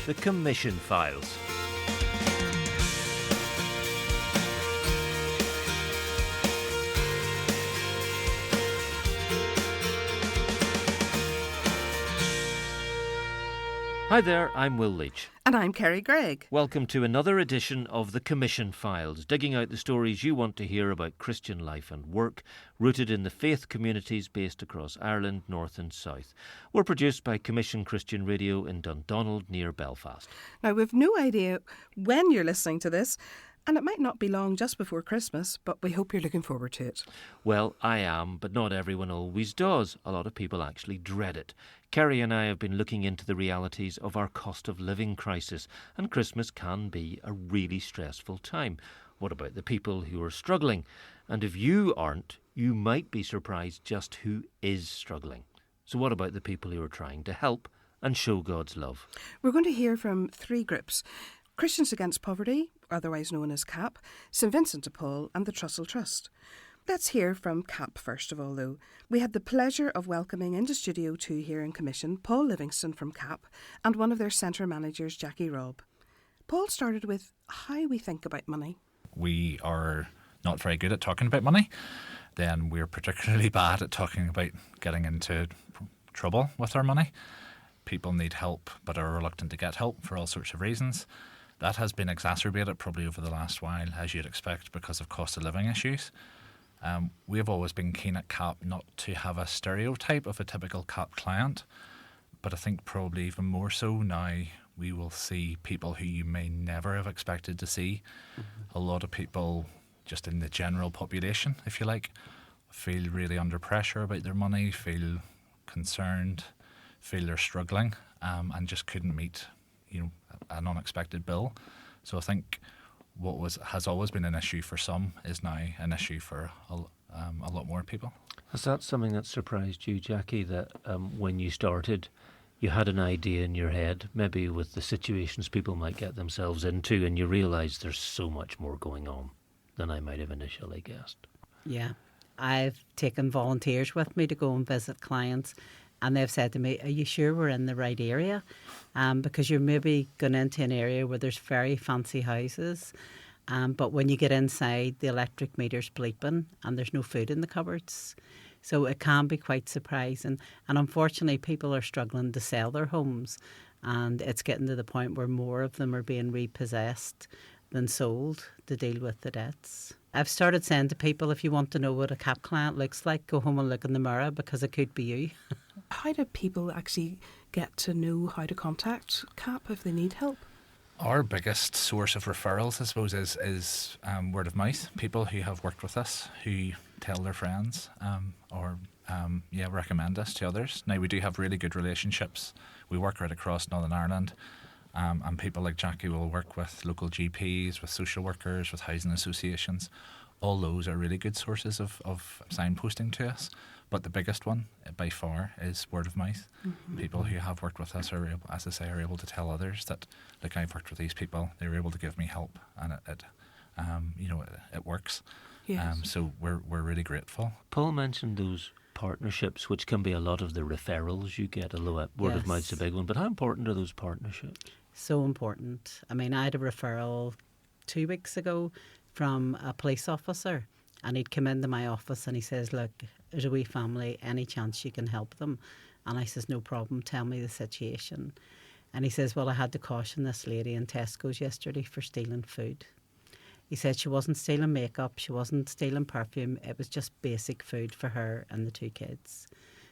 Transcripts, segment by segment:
The Commission Files. Hi there, I'm Will Leitch. And I'm Kerry Greig. Welcome to another edition of The Commission Files, digging out the stories you want to hear about Christian life and work, rooted in the faith communities based across Ireland, North and South. We're produced by Commission Christian Radio in Dundonald near Belfast. Now, we've no idea when you're listening to this, and it might not be long just before Christmas, but we hope you're looking forward to it. Well, I am, but not everyone always does. A lot of people actually dread it. Kerry and I have been looking into the realities of our cost of living crisis, and Christmas can be a really stressful time. What about the people who are struggling? And if you aren't, you might be surprised just who is struggling. So what about the people who are trying to help and show God's love? We're going to hear from three groups: Christians Against Poverty, otherwise known as CAP, St Vincent de Paul and the Trussell Trust. Let's hear from CAP first of all, though. We had the pleasure of welcoming into Studio 2 here in Commission Paul Livingston from CAP and one of their centre managers, Jackie Robb. Paul started with how we think about money. We are not very good at talking about money. Then we're particularly bad at talking about getting into trouble with our money. People need help but are reluctant to get help for all sorts of reasons. That has been exacerbated probably over the last while, as you'd expect, because of cost of living issues. We have always been keen at CAP not to have a stereotype of a typical CAP client, but I think probably even more so now we will see people who you may never have expected to see. A lot of people just in the general population, if you like, feel really under pressure about their money, feel concerned, feel they're struggling, and just couldn't meet an unexpected bill. So I think what has always been an issue for some is now an issue for a lot more people. Is that something that surprised you, Jackie, that when you started you had an idea in your head, maybe with the situations people might get themselves into, and you realised there's so much more going on than I might have initially guessed? Yeah. I've taken volunteers with me to go and visit clients, and they've said to me, are you sure we're in the right area? Because you're maybe going into an area where there's very fancy houses, but when you get inside, the electric meter's bleeping and there's no food in the cupboards. So it can be quite surprising. And unfortunately, people are struggling to sell their homes, and it's getting to the point where more of them are being repossessed than sold to deal with the debts. I've started saying to people, if you want to know what a CAP client looks like, go home and look in the mirror, because it could be you. How do people actually get to know how to contact CAP if they need help? Our biggest source of referrals, I suppose, is word of mouth. People who have worked with us, who tell their friends or recommend us to others. Now, we do have really good relationships. We work right across Northern Ireland. And people like Jackie will work with local GPs, with social workers, with housing associations. All those are really good sources of signposting to us. But the biggest one, by far, is word of mouth. Mm-hmm. People who have worked with us are able, as I say, are able to tell others that, look, I've worked with these people. They were able to give me help, and it works. Yes. So we're really grateful. Paul mentioned those partnerships, which can be a lot of the referrals you get, although word of mouth's a big one. But how important are those partnerships? So important. I mean, I had a referral 2 weeks ago from a police officer, and he'd come into my office and he says, look, there's a wee family, any chance you can help them? And I says, no problem, tell me the situation. And he says, well, I had to caution this lady in Tesco's yesterday for stealing food. He said she wasn't stealing makeup, she wasn't stealing perfume, it was just basic food for her and the 2 kids.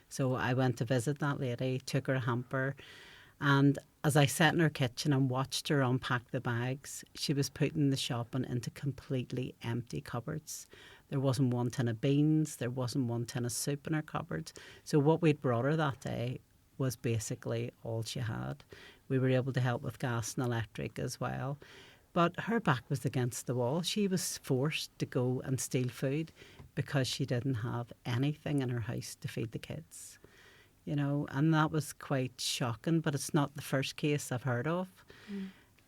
So I went to visit that lady, took her a hamper, and as I sat in her kitchen and watched her unpack the bags, she was putting the shopping into completely empty cupboards. There wasn't one tin of beans, there wasn't one tin of soup in her cupboards. So what we'd brought her that day was basically all she had. We were able to help with gas and electric as well. But her back was against the wall. She was forced to go and steal food because she didn't have anything in her house to feed the kids. And that was quite shocking, but it's not the first case I've heard of.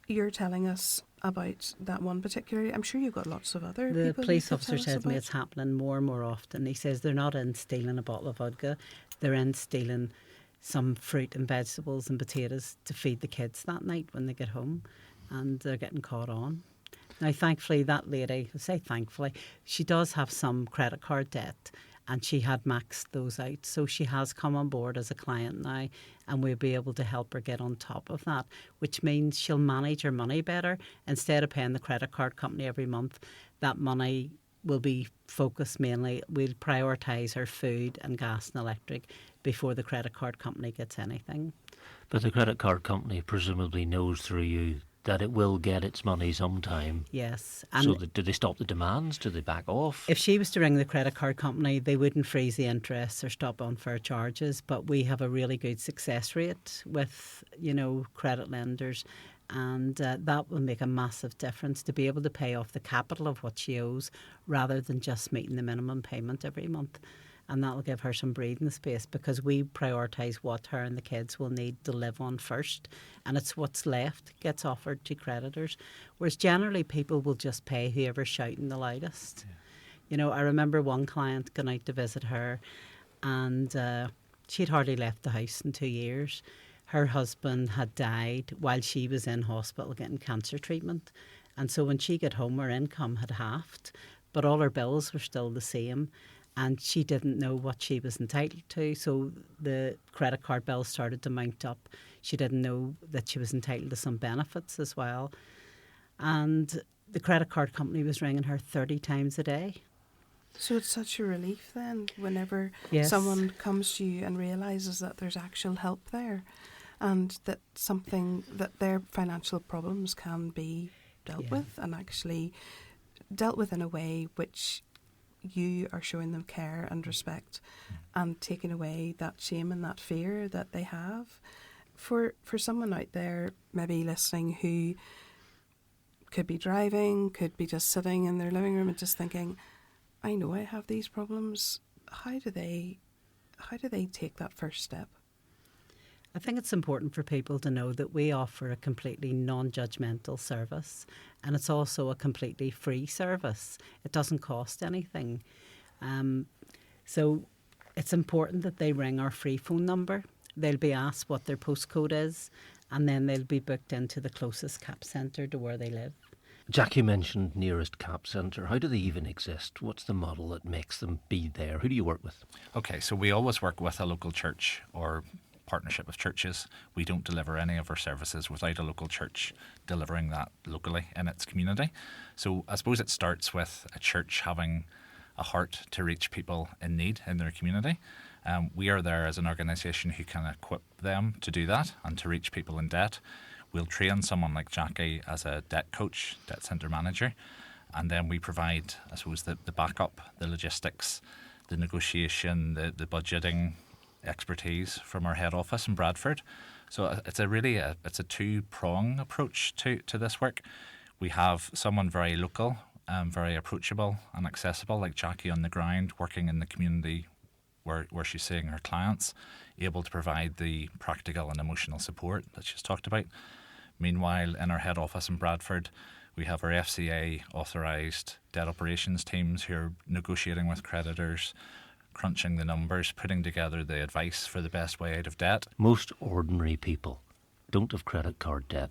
You're telling us about that one particular. I'm sure you've got lots of other The people. police officer says to me it's happening more and more often. He says they're not in stealing a bottle of vodka, they're in stealing some fruit and vegetables and potatoes to feed the kids that night when they get home, and they're getting caught on. Now, thankfully, that lady, I say thankfully, she does have some credit card debt, and she had maxed those out. So she has come on board as a client now, and we'll be able to help her get on top of that, which means she'll manage her money better. Instead of paying the credit card company every month, that money will be focused mainly, we'll prioritise her food and gas and electric before the credit card company gets anything. But the credit card company presumably knows through you that it will get its money sometime. Yes. So do they stop the demands? Do they back off? If she was to ring the credit card company, they wouldn't freeze the interest or stop unfair charges. But we have a really good success rate with, credit lenders. And that will make a massive difference to be able to pay off the capital of what she owes rather than just meeting the minimum payment every month. And that will give her some breathing space because we prioritise what her and the kids will need to live on first. And it's what's left gets offered to creditors. Whereas generally people will just pay whoever's shouting the loudest. Yeah. I remember one client going out to visit her, and she'd hardly left the house in 2 years. Her husband had died while she was in hospital getting cancer treatment. And so when she got home, her income had halved, but all her bills were still the same. And she didn't know what she was entitled to. So the credit card bill started to mount up. She didn't know that she was entitled to some benefits as well. And the credit card company was ringing her 30 times a day. So it's such a relief then whenever Yes. someone comes to you and realises that there's actual help there and that their financial problems can be dealt with and actually dealt with in a way which you are showing them care and respect and taking away that shame and that fear that they have. For someone out there maybe listening who could be driving, could be just sitting in their living room and just thinking, I know I have these problems. How do they take that first step? I think it's important for people to know that we offer a completely non-judgmental service, and it's also a completely free service. It doesn't cost anything. So it's important that they ring our free phone number. They'll be asked what their postcode is, and then they'll be booked into the closest CAP centre to where they live. Jack, you mentioned nearest CAP centre. How do they even exist? What's the model that makes them be there? Who do you work with? Okay, so we always work with a local church or partnership of churches. We don't deliver any of our services without a local church delivering that locally in its community. So I suppose it starts with a church having a heart to reach people in need in their community. We are there as an organisation who can equip them to do that and to reach people in debt. We'll train someone like Jackie as a debt coach, debt centre manager, and then we provide, I suppose, the backup, the logistics, the negotiation, the budgeting expertise from our head office in Bradford. So it's a two-prong approach to this work. We have someone very local, very approachable and accessible, like Jackie on the ground, working in the community where she's seeing her clients, able to provide the practical and emotional support that she's talked about. Meanwhile, in our head office in Bradford, we have our FCA authorised debt operations teams who are negotiating with creditors, crunching the numbers, putting together the advice for the best way out of debt. Most ordinary people don't have credit card debt,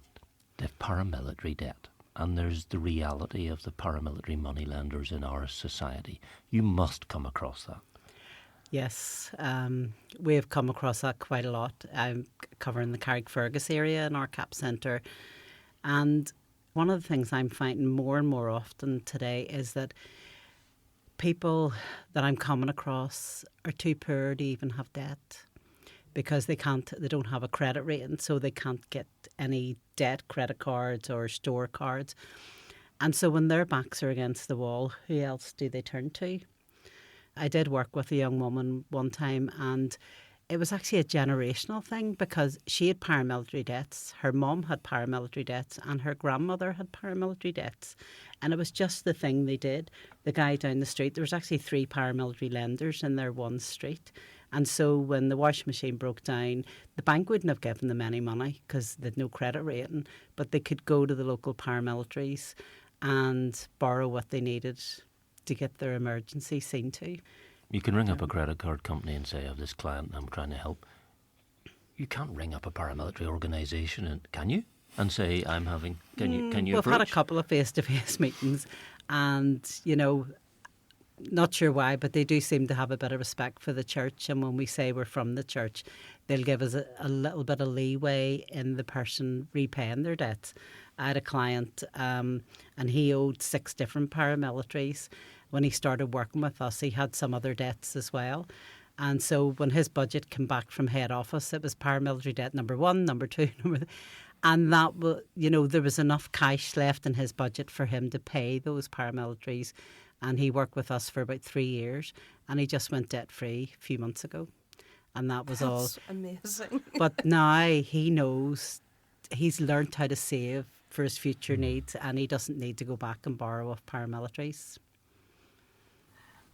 they have paramilitary debt. And there's the reality of the paramilitary moneylenders in our society. You must come across that. Yes, we have come across that quite a lot. I'm covering the Carrickfergus area in our CAP centre. And one of the things I'm finding more and more often today is that people that I'm coming across are too poor to even have debt because they don't have a credit rating, so they can't get any debt credit cards or store cards. And so when their backs are against the wall, who else do they turn to? I did work with a young woman one time, and it was actually a generational thing because she had paramilitary debts, her mum had paramilitary debts, and her grandmother had paramilitary debts. And it was just the thing they did. The guy down the street, there was actually 3 paramilitary lenders in their one street. And so when the washing machine broke down, the bank wouldn't have given them any money because they'd no credit rating, but they could go to the local paramilitaries and borrow what they needed to get their emergency seen to. You can ring up a credit card company and say, I have this client and I'm trying to help. You can't ring up a paramilitary organisation, and can you? And say, I'm having, can you We've had a approach? couple of face-to-face meetings, and, not sure why, but they do seem to have a bit of respect for the church. And when we say we're from the church, they'll give us a little bit of leeway in the person repaying their debts. I had a client, and he owed 6 different paramilitaries. When he started working with us, he had some other debts as well. And so when his budget came back from head office, it was paramilitary debt number 1, number 2, and that there was enough cash left in his budget for him to pay those paramilitaries. And he worked with us for about 3 years, and he just went debt free a few months ago. And that was all. That's amazing. But now he knows, he's learned how to save for his future needs, and he doesn't need to go back and borrow off paramilitaries.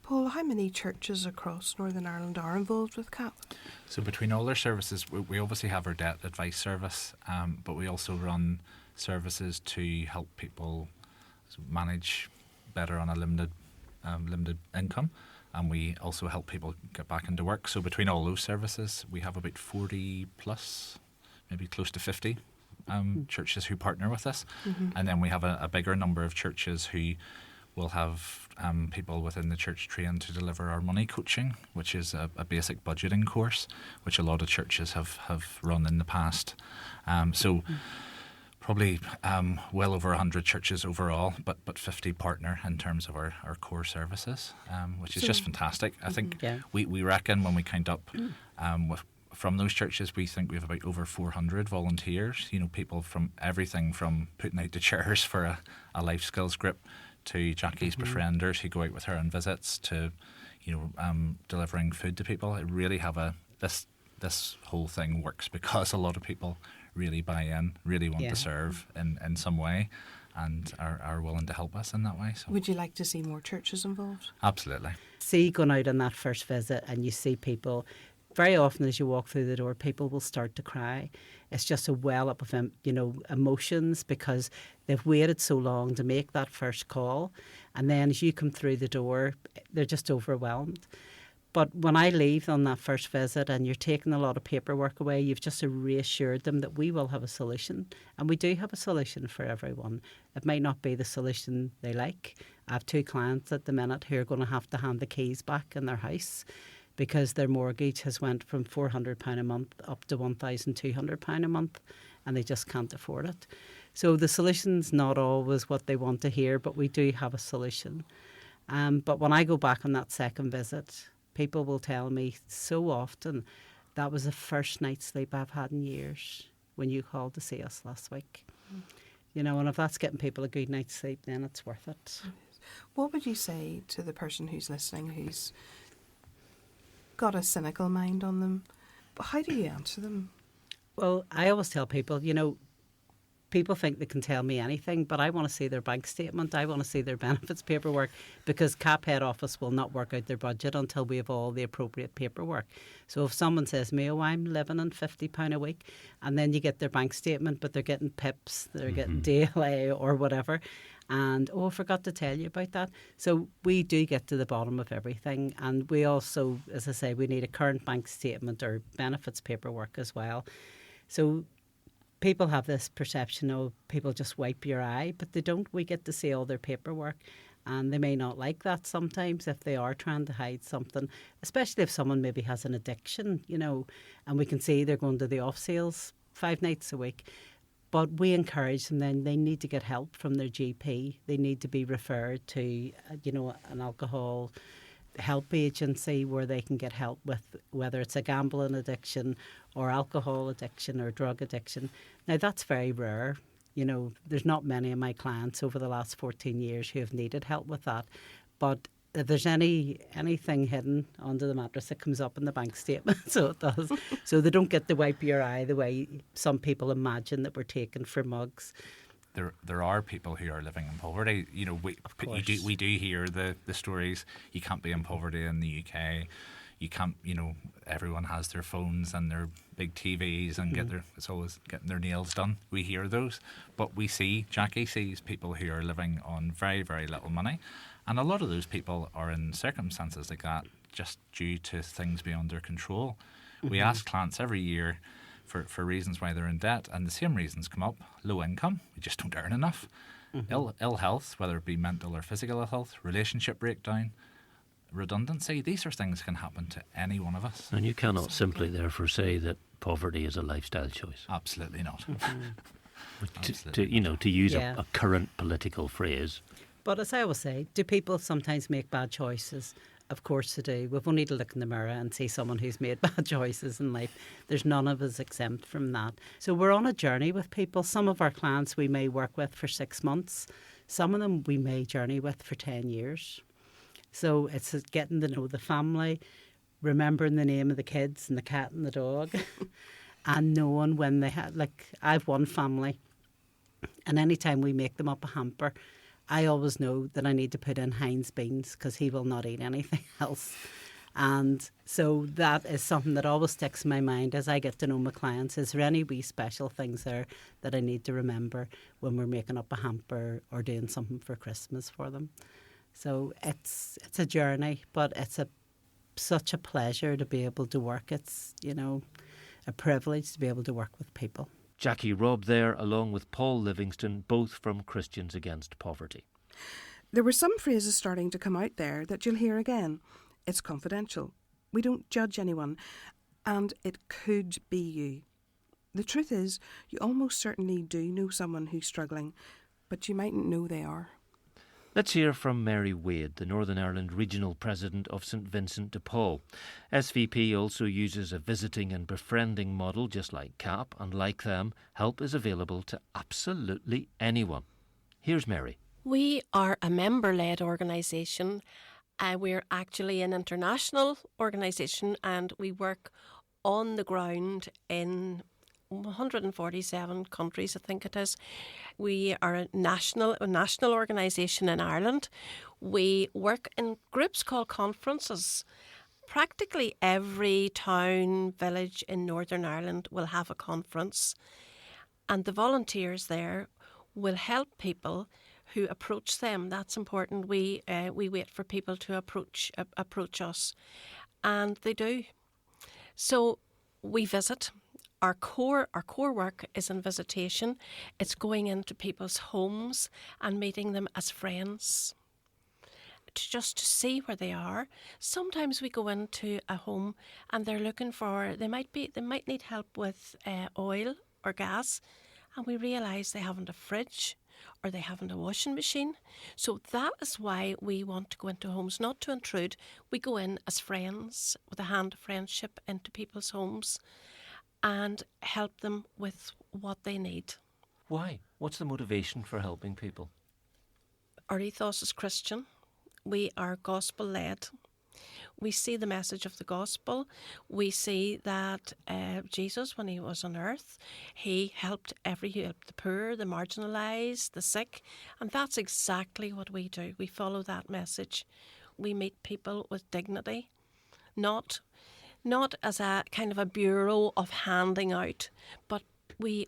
Paul, how many churches across Northern Ireland are involved with CAP? So between all our services, we obviously have our debt advice service, but we also run services to help people manage better on a limited income, and we also help people get back into work. So between all those services, we have about 40 plus, maybe close to 50 churches who partner with us. And then we have a bigger number of churches who will have people within the church trained to deliver our money coaching, which is a basic budgeting course, which a lot of churches have run in the past. Probably well over 100 churches overall, but 50 partner in terms of our core services, which is just fantastic. I think we reckon when we count up from those churches, we think we have about over 400 volunteers, people from everything from putting out the chairs for a life skills group to Jackie's befrienders who go out with her on visits to, delivering food to people. It really this whole thing works because a lot of people really buy in, really want to serve in some way, and are willing to help us in that way. So Would you like to see more churches involved? absolutely. See, going out on that first visit and you see people, very often as you walk through the door, people will start to cry. It's just a well up of emotions because they've waited so long to make that first call, and then as you come through the door, they're just overwhelmed. But when I leave on that first visit and you're taking a lot of paperwork away, you've just reassured them that we will have a solution. And we do have a solution for everyone. It might not be the solution they like. I have 2 clients at the minute who are going to have to hand the keys back in their house because their mortgage has went from £400 a month up to £1,200 a month, and they just can't afford it. So the solution's not always what they want to hear, but we do have a solution. But when I go back on that second visit, people will tell me so often, that was the first night's sleep I've had in years when you called to see us last week. And if that's getting people a good night's sleep, then it's worth it. What would you say to the person who's listening who's got a cynical mind on them? How do you answer them? Well, I always tell people, people think they can tell me anything, but I want to see their bank statement. I want to see their benefits paperwork, because CAP head office will not work out their budget until we have all the appropriate paperwork. So if someone says to me, I'm living on £50 a week, and then you get their bank statement, but they're getting PIPs, they're getting DLA or whatever, and I forgot to tell you about that. So we do get to the bottom of everything, and we also, as I say, we need a current bank statement or benefits paperwork as well. So people have this perception of people just wipe your eye, but they don't. We get to see all their paperwork, and they may not like that sometimes if they are trying to hide something, especially if someone maybe has an addiction, and we can see they're going to the off sales 5 nights a week. But we encourage them then they need to get help from their GP. They need to be referred to, an alcohol help agency where they can get help with whether it's a gambling addiction or alcohol addiction or drug addiction. Now, that's very rare. There's not many of my clients over the last 14 years who have needed help with that. But if there's anything hidden under the mattress, it comes up in the bank statement. So it does. So they don't get to wipe your eye the way some people imagine that we're taken for mugs. There are people who are living in poverty. We do hear the stories. You can't be in poverty in the UK. You can't. Everyone has their phones and their big TVs and it's always getting their nails done. We hear those, but Jackie sees people who are living on very, very little money, and a lot of those people are in circumstances like that just due to things beyond their control. We ask clients every year, for reasons why they're in debt, and the same reasons come up. Low income, we just don't earn enough. Ill health, whether it be mental or physical ill health, relationship breakdown, redundancy, these are things that can happen to any one of us. And you cannot simply therefore say that poverty is a lifestyle choice. Absolutely not. To use Yeah. a current political phrase. But as I always say, do people sometimes make bad choices? Of course they do. We've only to look in the mirror and see someone who's made bad choices in life. There's none of us exempt from that. So we're on a journey with people. Some of our clients we may work with for 6 months. Some of them we may journey with for 10 years. So it's getting to know the family, remembering the name of the kids and the cat and the dog, and knowing when they had, like, I've one family, and anytime we make them up a hamper, I always know that I need to put in Heinz beans because he will not eat anything else. And so that is something that always sticks in my mind as I get to know my clients. Is there any wee special things there that I need to remember when we're making up a hamper or doing something for Christmas for them? So it's a journey, but it's such a pleasure to be able to work. It's, a privilege to be able to work with people. Jackie Robb there, along with Paul Livingston, both from Christians Against Poverty. There were some phrases starting to come out there that you'll hear again. It's confidential. We don't judge anyone. And it could be you. The truth is, you almost certainly do know someone who's struggling, but you mightn't know they are. Let's hear from Mary Wade, the Northern Ireland Regional President of St Vincent de Paul. SVP also uses a visiting and befriending model just like CAP, and like them, help is available to absolutely anyone. Here's Mary. We are a member-led organisation. We're actually an international organisation, and we work on the ground in 147 countries, I think it is. We are a national organisation in Ireland. We work in groups called conferences. Practically every town, village in Northern Ireland will have a conference, and the volunteers there will help people who approach them. That's important. We wait for people to approach us, and they do. So we visit. Our core work is in visitation. It's going into people's homes and meeting them as friends, just to see where they are. Sometimes we go into a home and they're looking for, they might need help with oil or gas, and we realise they haven't a fridge or they haven't a washing machine. So that is why we want to go into homes, not to intrude. We go in as friends with a hand of friendship into people's homes and help them with what they need. Why? What's the motivation for helping people? Our ethos is Christian. We are gospel-led. We see the message of the gospel. We see that Jesus, when he was on earth, he helped the poor, the marginalised, the sick, and that's exactly what we do. We follow that message. We meet people with dignity, not as a kind of a bureau of handing out, but we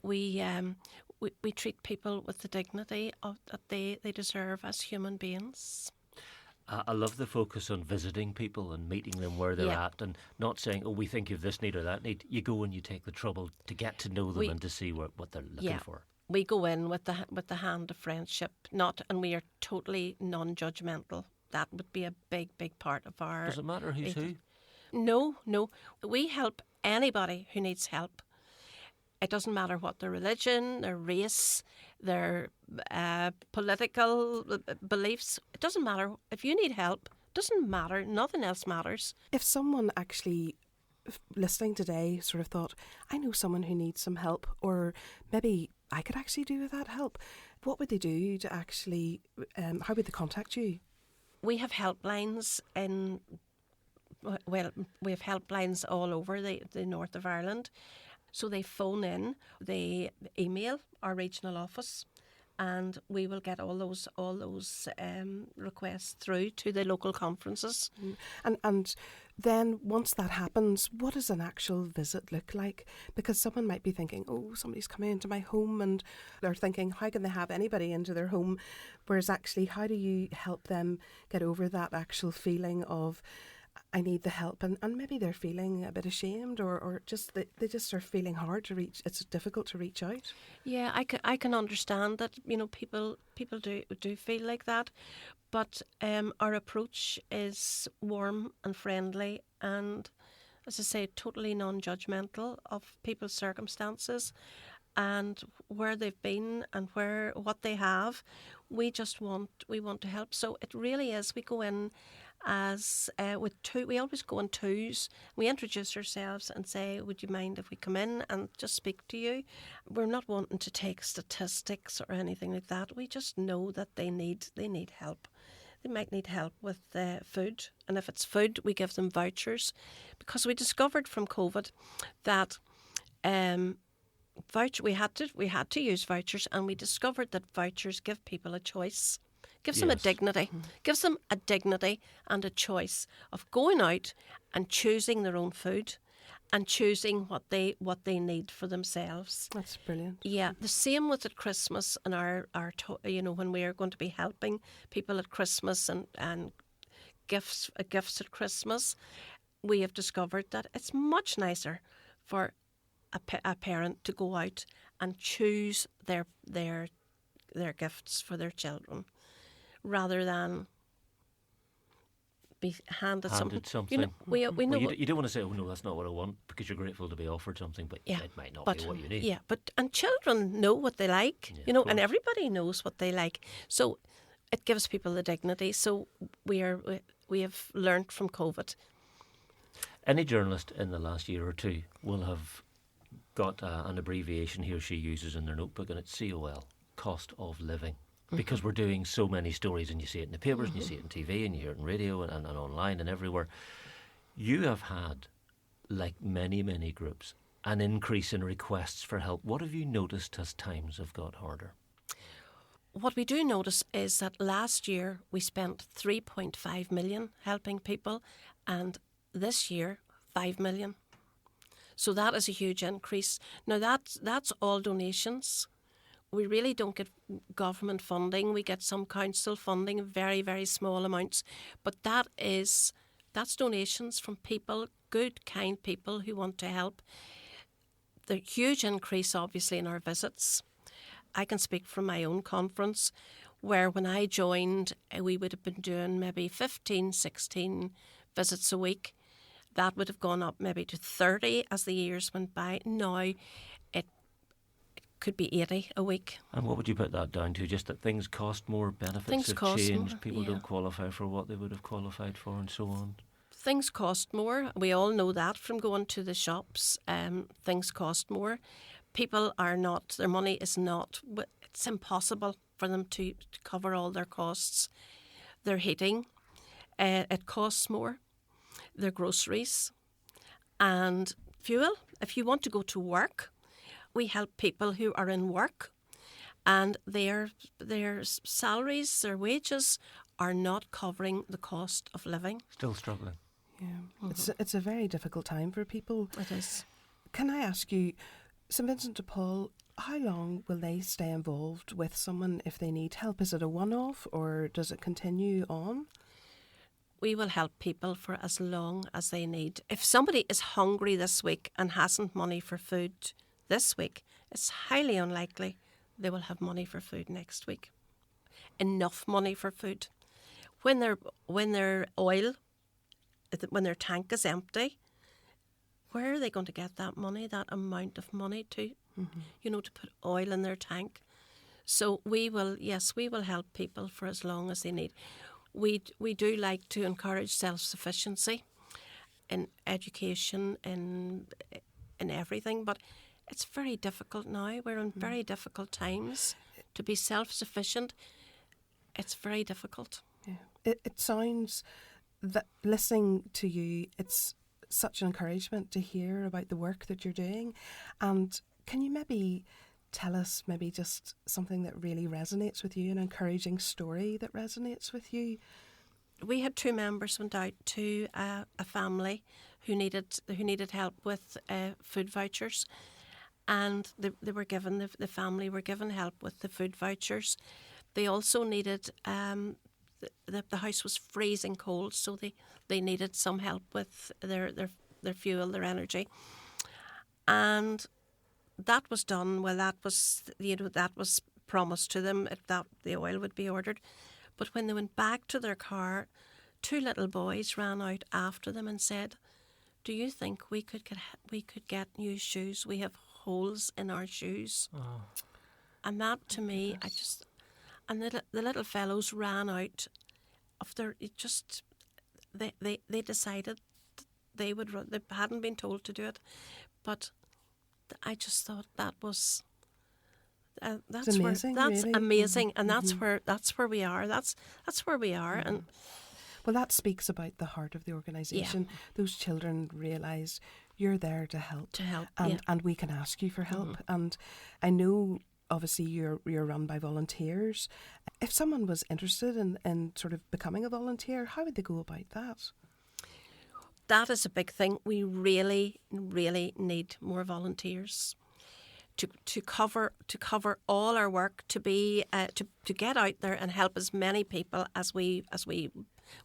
treat people with the dignity that they deserve as human beings. I love the focus on visiting people and meeting them where they're at, and not saying, oh, we think you've this need or that need. You go and you take the trouble to get to know them and to see what they're looking for. We go in with the hand of friendship, and we are totally non-judgmental. That would be a big part of our... Does it matter who's who? No. We help anybody who needs help. It doesn't matter what their religion, their race, their political beliefs. It doesn't matter. If you need help, it doesn't matter. Nothing else matters. If someone actually listening today sort of thought, I know someone who needs some help, or maybe I could actually do with that help, what would they do to actually, how would they contact you? We have helplines we have helplines all over the north of Ireland. So they phone in, they email our regional office, and we will get all those requests through to the local conferences. And then once that happens, what does an actual visit look like? Because someone might be thinking, oh, somebody's coming into my home, and they're thinking, how can they have anybody into their home? Whereas actually, how do you help them get over that actual feeling of, I need the help, and maybe they're feeling a bit ashamed, or just they just are feeling hard to reach. It's difficult to reach out. Yeah, I can understand that, people do feel like that, but our approach is warm and friendly, and, as I say, totally non-judgmental of people's circumstances and where they've been and what they have. We want to help. So it really is. We go in as with two. We always go in twos. We introduce ourselves and say, "Would you mind if we come in and just speak to you?" We're not wanting to take statistics or anything like that. We just know that they need help. They might need help with food, and if it's food, we give them vouchers, because we discovered from COVID that we had to use vouchers, and we discovered that vouchers give people a choice, gives them a Yes. dignity, gives them a dignity and a choice of going out and choosing their own food and choosing what they need for themselves. That's brilliant. Yeah, the same with at Christmas and when we are going to be helping people at Christmas and gifts at Christmas, we have discovered that it's much nicer for a parent to go out and choose their gifts for their children, rather than be handed something. something. We know. Well, you don't want to say, "Oh no, that's not what I want," because you're grateful to be offered something, but Yeah, it might not but be what you need. Yeah, and children know what they like, Yeah, of and course. everybody knows what they like. So it gives people the dignity. So we have learnt from COVID. Any journalist in the last year or two will have got an abbreviation he or she uses in their notebook, and it's COL, cost of living. Because we're doing so many stories, and you see it in the papers, and you see it on TV, and you hear it on radio, and online, and everywhere. You have had, like many, many groups, an increase in requests for help. What have you noticed as times have got harder? What we do notice is that last year we spent 3.5 million helping people, and this year 5 million. So that is a huge increase. Now that's all donations. We really don't get government funding. We get some council funding, very, very small amounts. But that's donations from people, good, kind people who want to help. The huge increase, obviously, in our visits. I can speak from my own conference, where when I joined, we would have been doing maybe 15, 16 visits a week. That would have gone up maybe to 30 as the years went by. Now it could be 80 a week. And what would you put that down to? Just that things cost more, benefits Things have cost changed, more, people yeah. don't qualify for what they would have qualified for, and so on? Things cost more. We all know that from going to the shops. Things cost more. People are not, their money is not, it's impossible for them to cover all their costs. Their heating, it costs more. Their groceries and fuel. If you want to go to work, we help people who are in work, and their salaries, their wages are not covering the cost of living. Still struggling. Yeah, it's a very difficult time for people. It is. Can I ask you, St Vincent de Paul, how long will they stay involved with someone if they need help? Is it a one-off, or does it continue on? We will help people for as long as they need. If somebody is hungry this week and hasn't money for food this week, it's highly unlikely they will have money for food next week. Enough money for food. When their tank is empty, where are they going to get that money, that amount of money to put oil in their tank? So we will help people for as long as they need. We do like to encourage self-sufficiency in education, in everything, but it's very difficult now. We're in very difficult times. To be self-sufficient, it's very difficult. Yeah. It sounds that, listening to you, it's such an encouragement to hear about the work that you're doing. And can you maybe tell us maybe just something that really resonates with you, an encouraging story that resonates with you? We had 2 members went out to a family who needed help with food vouchers, and the family were given help with the food vouchers. They also needed the house was freezing cold, so they needed some help with their fuel, their energy. And that was done. Well, that was promised to them, that the oil would be ordered. But when they went back to their car, 2 little boys ran out after them and said, "Do you think we could get new shoes? We have holes in our shoes." Oh. And that, to me, and the little fellows ran out of their. They decided they would run. They hadn't been told to do it, but I just thought that was. That's amazing, that's really. amazing, Mm-hmm. and that's where we are. That's where we are, Mm-hmm. and. Well, that speaks about the heart of the organisation. Yeah. Those children realise you're there to help. And we can ask you for help. Mm-hmm. And I know, obviously, you're run by volunteers. If someone was interested in sort of becoming a volunteer, how would they go about that? That is a big thing. We really, really need more volunteers to cover all our work, to be to get out there and help as many people as we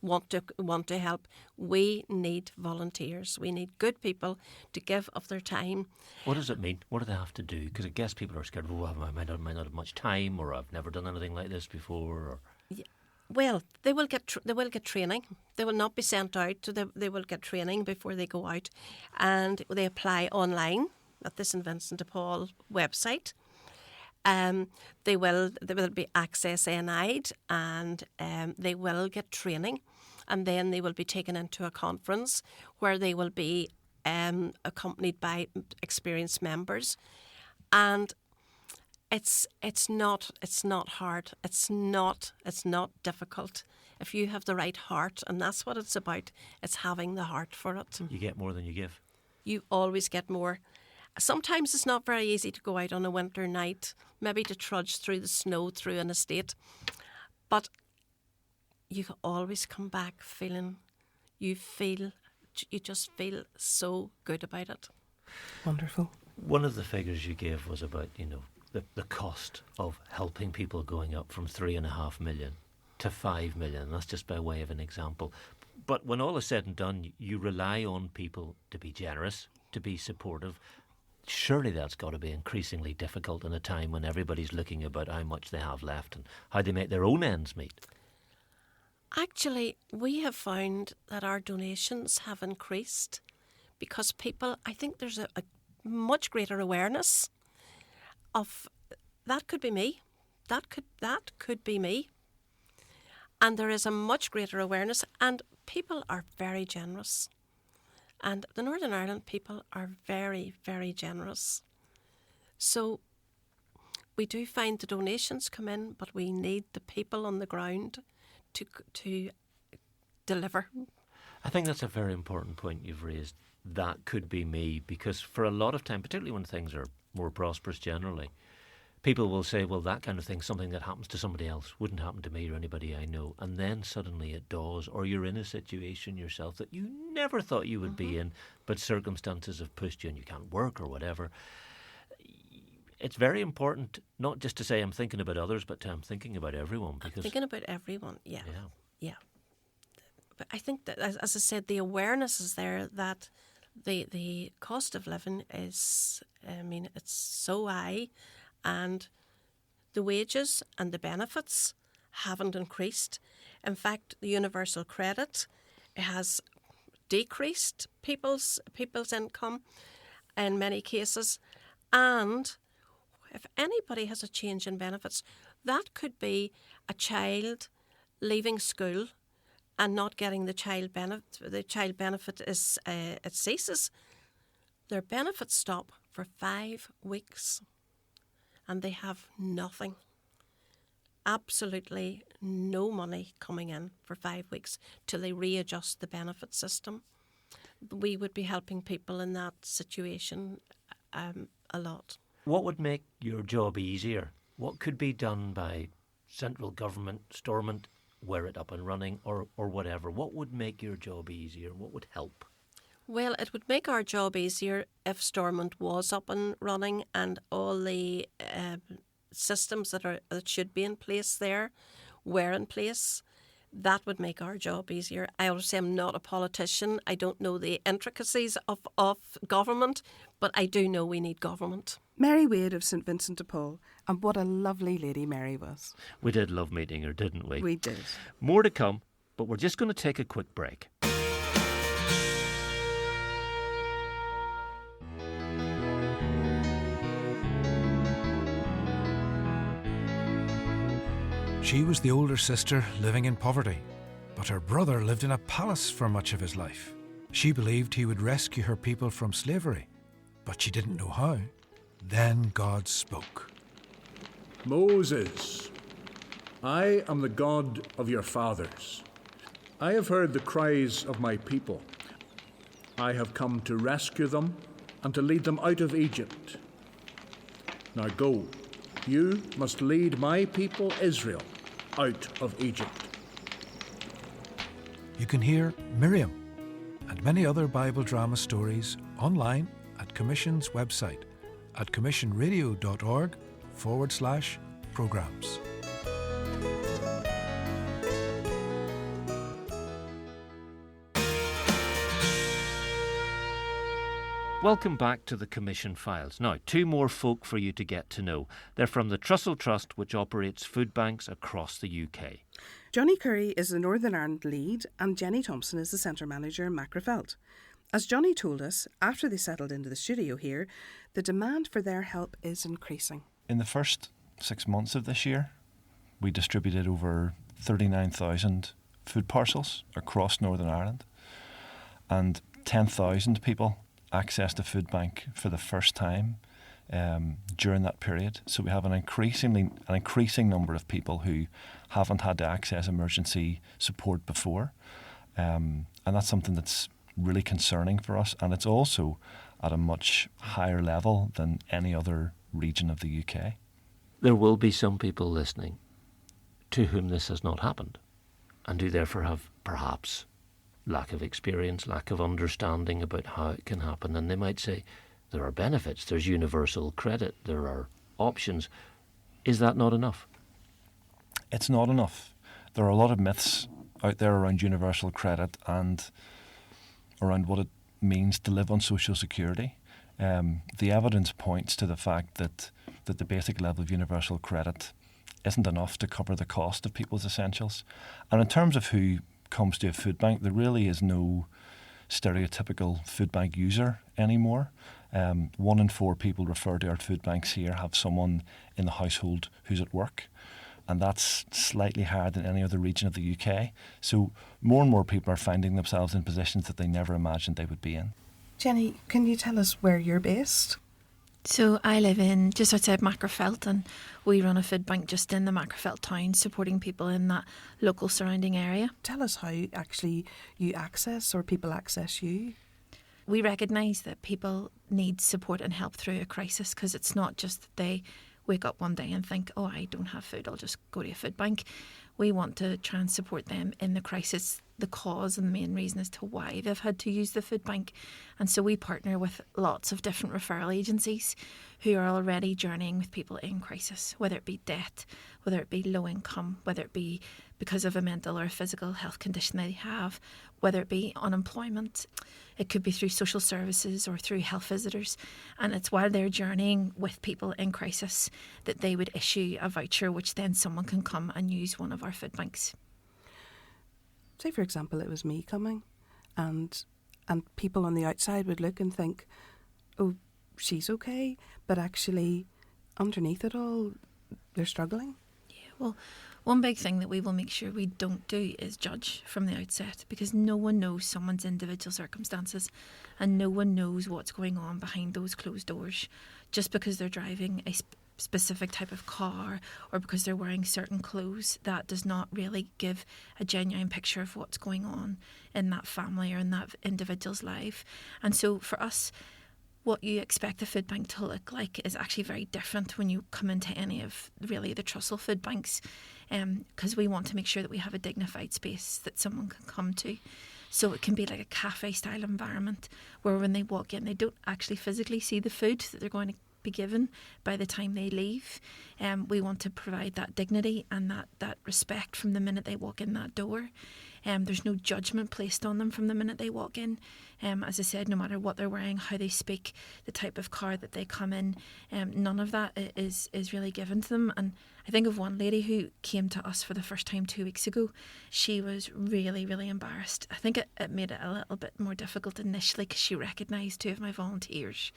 want to help. We need volunteers. We need good people to give of their time. What does it mean? What do they have to do? Because I guess people are scared. Oh, I might not have much time, or I've never done anything like this before. Or... Yeah. Well, they will get training. They will not be sent out. They will get training before they go out, and they apply online at the St Vincent de Paul website. They will be access NI'd, and they will get training, and then they will be taken into a conference where they will be accompanied by experienced members, and it's not hard. It's not difficult if you have the right heart, and that's what it's about. It's having the heart for it. You get more than you give. You always get more. Sometimes it's not very easy to go out on a winter night, maybe to trudge through the snow through an estate, but you always come back feeling, you just feel so good about it. Wonderful. One of the figures you gave was about, the cost of helping people going up from 3.5 million to 5 million. That's just by way of an example. But when all is said and done, you rely on people to be generous, to be supportive. Surely that's got to be increasingly difficult in a time when everybody's looking about how much they have left and how they make their own ends meet. Actually, we have found that our donations have increased because people, I think there's a much greater awareness of that could be me, that could be me. And there is a much greater awareness, and people are very generous. And the Northern Ireland people are very, very generous. So we do find the donations come in, but we need the people on the ground to deliver. I think that's a very important point you've raised. That could be me, because for a lot of time, particularly when things are more prosperous generally, people will say, well, that kind of thing's something that happens to somebody else, wouldn't happen to me or anybody I know. And then suddenly it does, or you're in a situation yourself that you never thought you would be in, but circumstances have pushed you and you can't work or whatever. It's very important not just to say I'm thinking about others, but I'm thinking about everyone. Because thinking about everyone, yeah. But I think that, as I said, the awareness is there that the cost of living is, it's so high, and the wages and the benefits haven't increased. In fact, the universal credit has decreased people's income in many cases. And if anybody has a change in benefits, that could be a child leaving school and not getting the child benefit. The child benefit is it ceases. Their benefits stop for 5 weeks. And they have nothing, absolutely no money coming in for 5 weeks till they readjust the benefit system. We would be helping people in that situation a lot. What would make your job easier? What could be done by central government, Stormont, were it up and running, or whatever? What would make your job easier? What would help? Well, it would make our job easier if Stormont was up and running and all the systems that should be in place there were in place. that would make our job easier. I always say I'm not a politician. I don't know the intricacies of government, but I do know we need government. Mary Wade of St Vincent de Paul, and what a lovely lady Mary was. We did love meeting her, didn't we? We did. More to come, but we're just going to take a quick break. She was the older sister living in poverty, but her brother lived in a palace for much of his life. She believed he would rescue her people from slavery, but she didn't know how. Then God spoke. Moses, I am the God of your fathers. I have heard the cries of my people. I have come to rescue them and to lead them out of Egypt. Now go, you must lead my people Israel out of Egypt. You can hear Miriam and many other Bible drama stories online at Commission's website at commissionradio.org/programs. Welcome back to the Commission Files. Now, two more folk for you to get to know. They're from the Trussell Trust, which operates food banks across the UK. Johnny Kerry is the Northern Ireland lead and Jenny Thompson is the centre manager in Macrofelt. As Johnny told us, after they settled into the studio here, the demand for their help is increasing. In the first 6 months of this year, we distributed over 39,000 food parcels across Northern Ireland, and 10,000 people accessed a food bank for the first time during that period. So we have an increasing number of people who haven't had to access emergency support before, and that's something that's really concerning for us, and it's also at a much higher level than any other region of the UK. There will be some people listening to whom this has not happened and who therefore have perhaps lack of experience, lack of understanding about how it can happen, and they might say there are benefits, there's universal credit, there are options. Is that not enough? It's not enough. There are a lot of myths out there around universal credit and around what it means to live on social security. The evidence points to the fact that the basic level of universal credit isn't enough to cover the cost of people's essentials. And in terms of who comes to a food bank, there really is no stereotypical food bank user anymore. 1 in 4 people referred to our food banks here have someone in the household who's at work, and that's slightly higher than any other region of the UK. So more and more people are finding themselves in positions that they never imagined they would be in. Jenny, can you tell us where you're based? So I live in just outside Macrofelt, and we run a food bank just in the Macrofelt town, supporting people in that local surrounding area. Tell us how actually you access or people access you. We recognise that people need support and help through a crisis, because it's not just that they wake up one day and think, oh, I don't have food, I'll just go to a food bank. We want to try and support them in the crisis, the cause and the main reason as to why they've had to use the food bank. And so we partner with lots of different referral agencies who are already journeying with people in crisis, whether it be debt, whether it be low income, whether it be because of a mental or a physical health condition they have, whether it be unemployment. It could be through social services or through health visitors. And it's while they're journeying with people in crisis that they would issue a voucher, which then someone can come and use one of our food banks. Say, for example, it was me coming and people on the outside would look and think, oh, she's okay, but actually underneath it all, they're struggling. Yeah, well, one big thing that we will make sure we don't do is judge from the outset, because no one knows someone's individual circumstances and no one knows what's going on behind those closed doors. Just because they're driving a specific type of car or because they're wearing certain clothes, that does not really give a genuine picture of what's going on in that family or in that individual's life. And so for us, what you expect a food bank to look like is actually very different when you come into any of really the Trussell food banks, because we want to make sure that we have a dignified space that someone can come to. So it can be like a cafe style environment where when they walk in, they don't actually physically see the food that they're going to be given by the time they leave. We want to provide that dignity and that respect from the minute they walk in that door. There's no judgment placed on them from the minute they walk in. As I said, no matter what they're wearing, how they speak, the type of car that they come in, none of that is really given to them. And I think of one lady who came to us for the first time 2 weeks ago. She was really, really embarrassed. I think it made it a little bit more difficult initially because she recognised two of my volunteers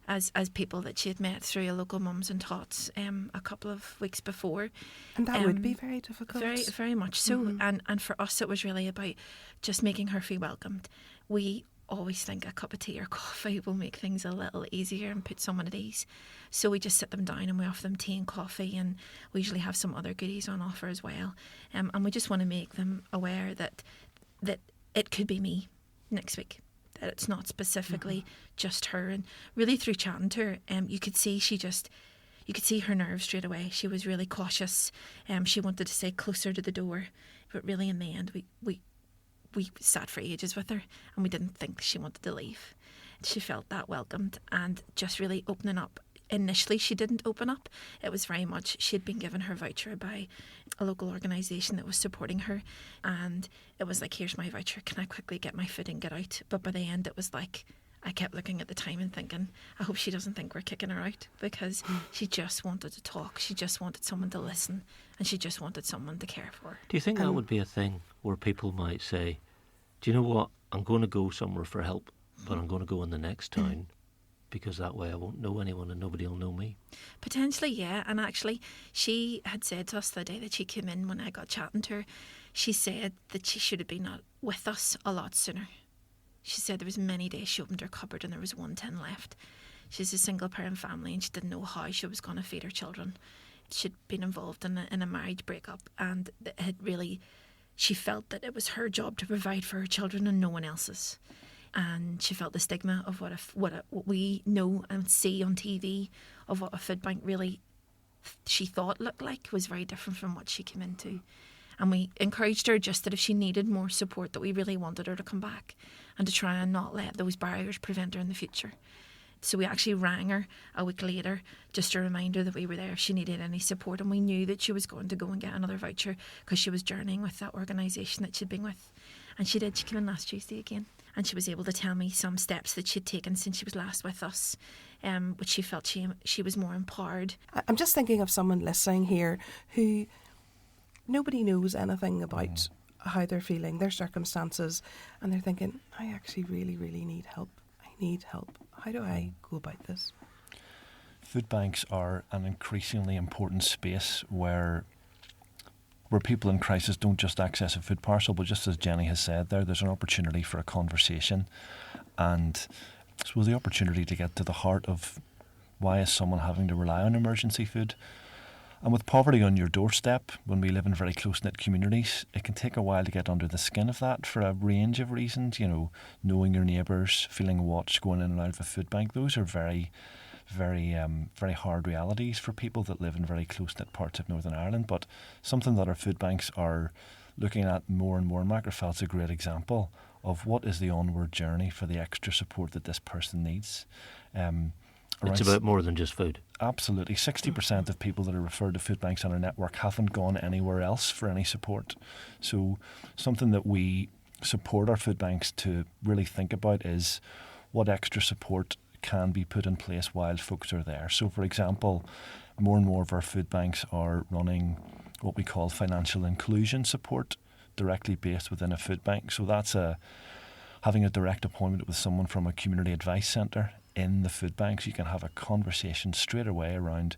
as people that she had met through a local mums and tots a couple of weeks before. And that would be very difficult. Very, very much so. And for us, it was really about just making her feel welcomed. We always think a cup of tea or coffee will make things a little easier and put someone at ease. So we just sit them down and we offer them tea and coffee, and we usually have some other goodies on offer as well. And we just want to make them aware that it could be me next week. That it's not specifically just her. And really through chatting to her, you could see you could see her nerves straight away. She was really cautious. She wanted to stay closer to the door, but really in the end we sat for ages with her and we didn't think she wanted to leave. She felt that welcomed and just really opening up. Initially she didn't open up. It was very much she'd been given her voucher by a local organisation that was supporting her, and it was like, here's my voucher, can I quickly get my food and get out? But by the end it was like, I kept looking at the time and thinking, I hope she doesn't think we're kicking her out, because she just wanted to talk, she just wanted someone to listen, and she just wanted someone to care for her. Do you think that would be a thing where people might say, do you know what, I'm going to go somewhere for help, but I'm going to go in the next town because that way I won't know anyone and nobody will know me? Potentially, yeah. And actually, she had said to us the day that she came in, when I got chatting to her, she said that she should have been with us a lot sooner. She said there was many days she opened her cupboard and there was 1 tin left. She's a single parent family and she didn't know how she was going to feed her children. She'd been involved in a marriage breakup, and it had really, she felt that it was her job to provide for her children and no one else's. And she felt the stigma of what we know and see on TV of what a food bank really, she thought, looked like, was very different from what she came into. And we encouraged her just that if she needed more support, that we really wanted her to come back and to try and not let those barriers prevent her in the future. So we actually rang her a week later just to remind her that we were there if she needed any support, and we knew that she was going to go and get another voucher because she was journeying with that organisation that she'd been with. And she did. She came in last Tuesday again, and she was able to tell me some steps that she'd taken since she was last with us, which she felt she was more empowered. I'm just thinking of someone listening here who nobody knows anything about how they're feeling, their circumstances, and they're thinking, I actually really, really need help. I need help. How do I go about this? Food banks are an increasingly important space where people in crisis don't just access a food parcel, but just as Jenny has said there's an opportunity for a conversation, and I suppose the opportunity to get to the heart of why is someone having to rely on emergency food. And with poverty on your doorstep, when we live in very close-knit communities, it can take a while to get under the skin of that for a range of reasons. You know, knowing your neighbours, feeling watched, going in and out of a food bank, those are very, very, very hard realities for people that live in very close-knit parts of Northern Ireland. But something that our food banks are looking at more and more, and Macrofelt's a great example of what is the onward journey for the extra support that this person needs. It's about more than just food. Absolutely. 60% of people that are referred to food banks on our network haven't gone anywhere else for any support. So something that we support our food banks to really think about is what extra support can be put in place while folks are there. So, for example, more and more of our food banks are running what we call financial inclusion support directly based within a food bank. So that's having a direct appointment with someone from a community advice centre in the food banks. You can have a conversation straight away around,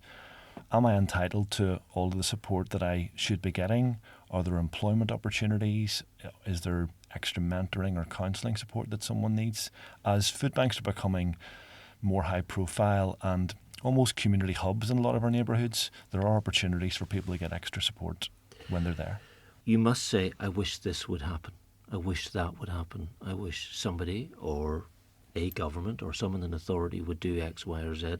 am I entitled to all of the support that I should be getting? Are there employment opportunities? Is there extra mentoring or counselling support that someone needs? As food banks are becoming more high profile and almost community hubs in a lot of our neighbourhoods, there are opportunities for people to get extra support when they're there. You must say, I wish this would happen. I wish that would happen. I wish somebody or a government or someone in authority would do X, Y or Z.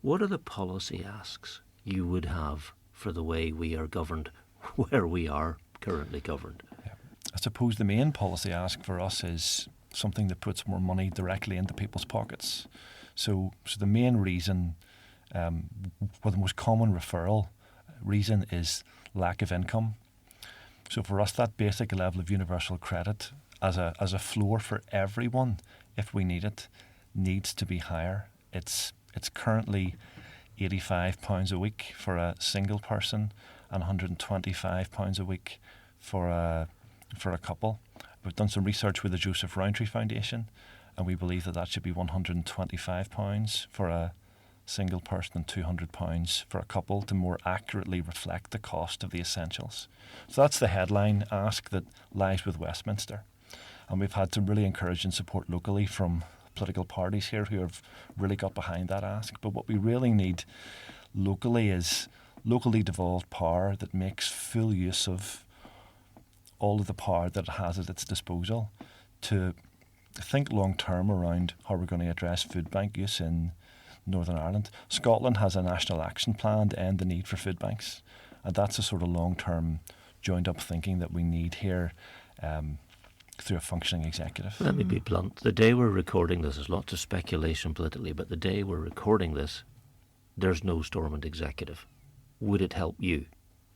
What are the policy asks you would have for the way we are governed where we are currently governed? Yeah. I suppose the main policy ask for us is something that puts more money directly into people's pockets. So the main reason Well, the most common referral reason is lack of income. So for us, that basic level of universal credit as a floor for everyone, if we need it, needs to be higher. It's currently £85 a week for a single person and £125 a week for a couple. We've done some research with the Joseph Rowntree Foundation, and we believe that should be £125 for a single person and £200 for a couple to more accurately reflect the cost of the essentials. So that's the headline ask that lies with Westminster. And we've had some really encouraging support locally from political parties here who have really got behind that ask. But what we really need locally is locally devolved power that makes full use of all of the power that it has at its disposal to think long term around how we're going to address food bank use in Northern Ireland. Scotland has a national action plan to end the need for food banks, and that's a sort of long term joined up thinking that we need here through a functioning executive. Let me be blunt. The day we're recording this, there's lots of speculation politically, but the day we're recording this, there's no Stormont executive. Would it help you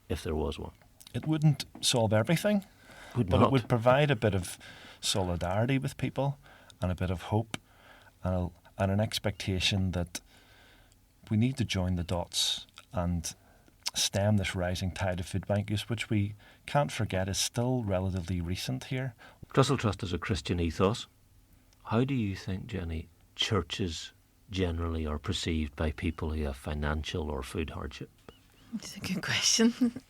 if there was one? It wouldn't solve everything, but it would provide a bit of solidarity with people and a bit of hope and an expectation that we need to join the dots and stem this rising tide of food bank use, which we can't forget is still relatively recent here. Trussell Trust is a Christian ethos. How do you think, Jenny, churches generally are perceived by people who have financial or food hardship? It's a good question.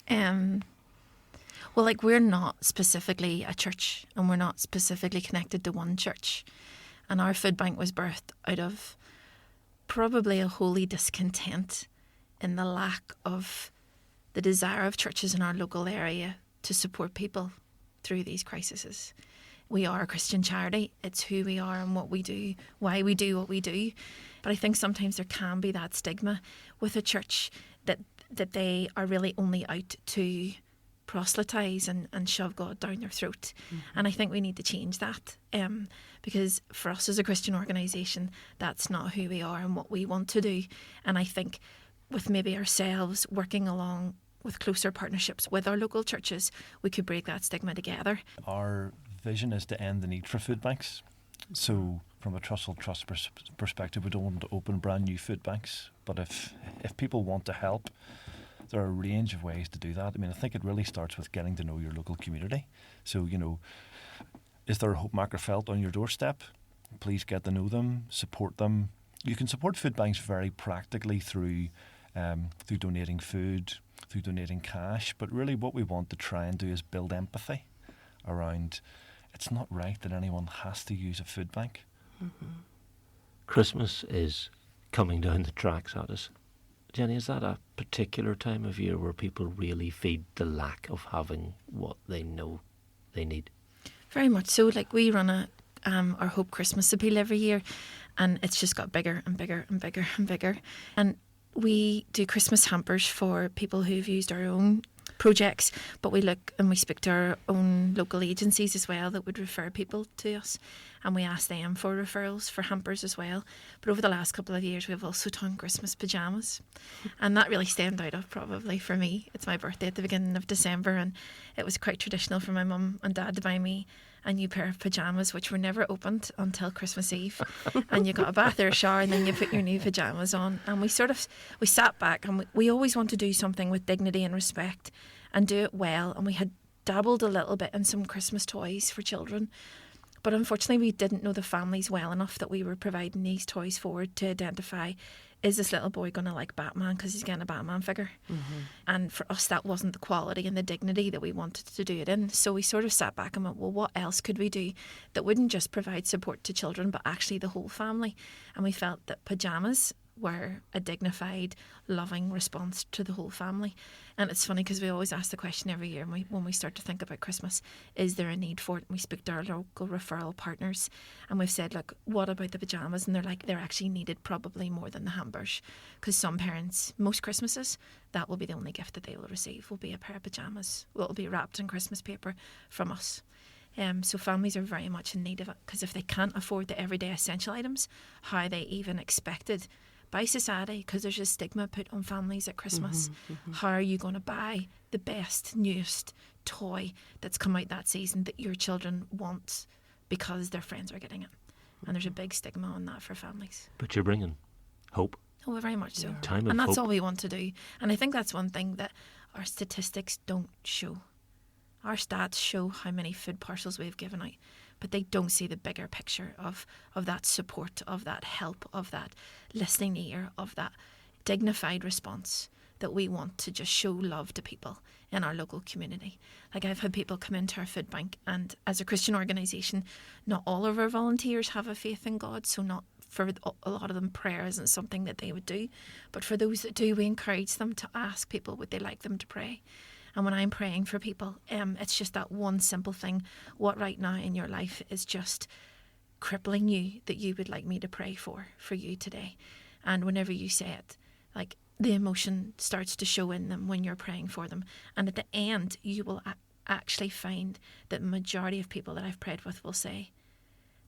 Well, like, we're not specifically a church, and we're not specifically connected to one church. And our food bank was birthed out of probably a holy discontent in the lack of the desire of churches in our local area to support people through these crises. We are a Christian charity. It's who we are and what we do, why we do what we do. But I think sometimes there can be that stigma with a church that they are really only out to proselytise and shove God down their throat. Mm-hmm. And I think we need to change that because for us as a Christian organisation, that's not who we are and what we want to do. And I think with maybe ourselves working along with closer partnerships with our local churches, we could break that stigma together. Our vision is to end the need for food banks. So from a Trussell Trust perspective, we don't want to open brand new food banks. But if people want to help, there are a range of ways to do that. I mean, I think it really starts with getting to know your local community. So, is there a Hope Maker Felt on your doorstep? Please get to know them, support them. You can support food banks very practically through donating food, through donating cash. But really what we want to try and do is build empathy around it's not right that anyone has to use a food bank. Mm-hmm. Christmas is coming down the tracks at us. Jenny, is that a particular time of year where people really feed the lack of having what they know they need? Very much so. Like, we run our Hope Christmas appeal every year, and it's just got bigger and bigger and bigger and bigger. And we do Christmas hampers for people who've used our own projects, but we look and we speak to our own local agencies as well that would refer people to us, and we ask them for referrals for hampers as well. But over the last couple of years we've also done Christmas pyjamas, and that really stemmed out of, probably for me, it's my birthday at the beginning of December, and it was quite traditional for my mum and dad to buy me a new pair of pyjamas which were never opened until Christmas Eve. And you got a bath or a shower and then you put your new pyjamas on, and we sat back, and we always want to do something with dignity and respect and do it well. And we had dabbled a little bit in some Christmas toys for children, but unfortunately we didn't know the families well enough that we were providing these toys for to identify, is this little boy going to like Batman because he's getting a Batman figure? Mm-hmm. And for us that wasn't the quality and the dignity that we wanted to do it in. So we sort of sat back and went, well, what else could we do that wouldn't just provide support to children but actually the whole family? And we felt that pyjamas were a dignified, loving response to the whole family. And it's funny because we always ask the question every year when we start to think about Christmas, is there a need for it? And we speak to our local referral partners and we've said, look, what about the pyjamas? And they're like, they're actually needed probably more than the hampers, because some parents, most Christmases, that will be the only gift that they will receive, will be a pair of pyjamas. Well, it'll be wrapped in Christmas paper from us. So families are very much in need of it, because if they can't afford the everyday essential items, how are they even expected by society, because there's a stigma put on families at Christmas. How are you going to buy the best, newest toy that's come out that season that your children want because their friends are getting it? And there's a big stigma on that for families. But you're bringing hope. Oh, very much so. Time of and that's hope. all we want to do. And I think that's one thing that our statistics don't show. Our stats show how many food parcels we've given out, but they don't see the bigger picture of that support, of that help, of that listening ear, of that dignified response that we want to just show love to people in our local community. Like, I've had people come into our food bank, and as a Christian organisation, not all of our volunteers have a faith in God, so not for a lot of them prayer isn't something that they would do. But for those that do, we encourage them to ask people would they like them to pray. And when I'm praying for people, it's just that one simple thing. What right now in your life is just crippling you that you would like me to pray for you today? And whenever you say it, like, the emotion starts to show in them when you're praying for them. And at the end, you will actually find that the majority of people that I've prayed with will say,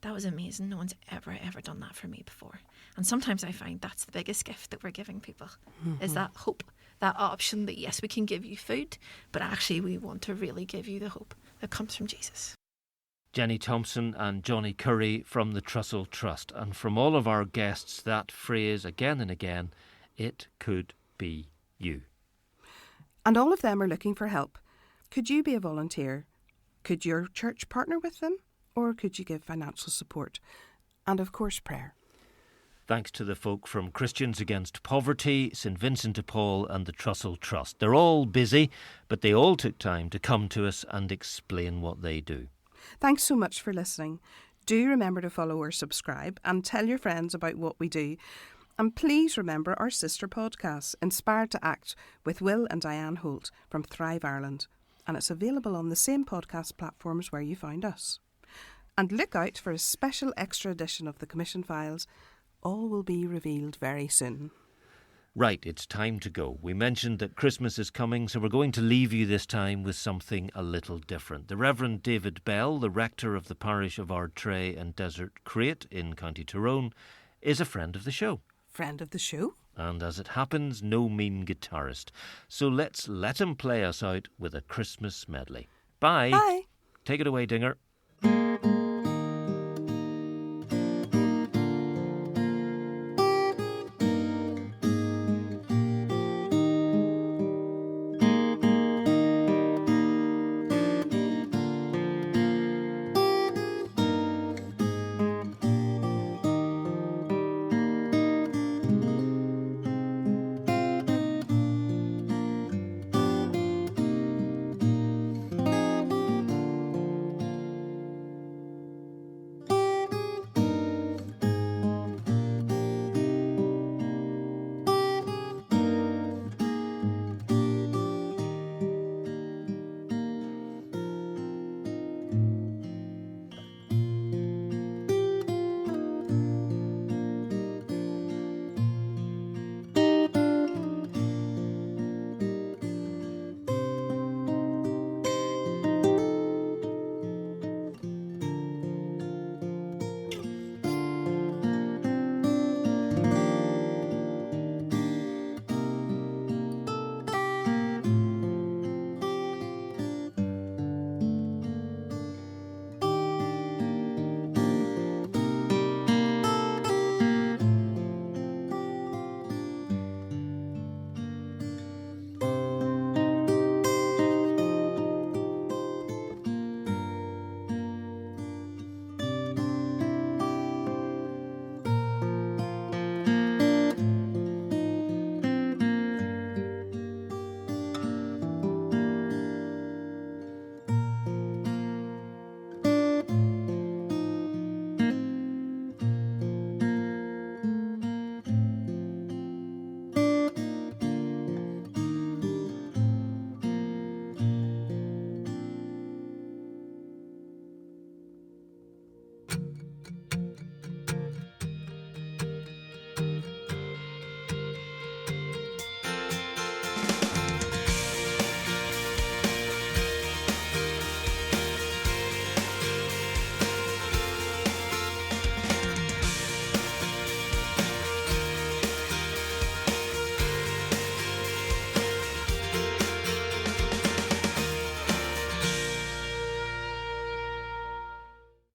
that was amazing. No one's ever done that for me before. And sometimes I find that's the biggest gift that we're giving people, is that hope, that option that, yes, we can give you food, but actually we want to really give you the hope that comes from Jesus. Jenny Thompson and Johnny Curry from the Trussell Trust. And from all of our guests, that phrase again and again, it could be you. And all of them are looking for help. Could you be a volunteer? Could your church partner with them? Or could you give financial support? And of course, prayer. Thanks to the folk from Christians Against Poverty, St Vincent de Paul and the Trussell Trust. They're all busy, but they all took time to come to us and explain what they do. Thanks so much for listening. Do remember to follow or subscribe and tell your friends about what we do. And please remember our sister podcast, Inspired to Act, with Will and Diane Holt from Thrive Ireland. And it's available on the same podcast platforms where you found us. And look out for a special extra edition of the Commission Files. All will be revealed very soon. Right, it's time to go. We mentioned that Christmas is coming, so we're going to leave you this time with something a little different. The Reverend David Bell, the rector of the parish of Ardtray and Desert Crate in County Tyrone, is a friend of the show. Friend of the show? And as it happens, no mean guitarist. So let's let him play us out with a Christmas medley. Bye. Bye. Take it away, Dinger.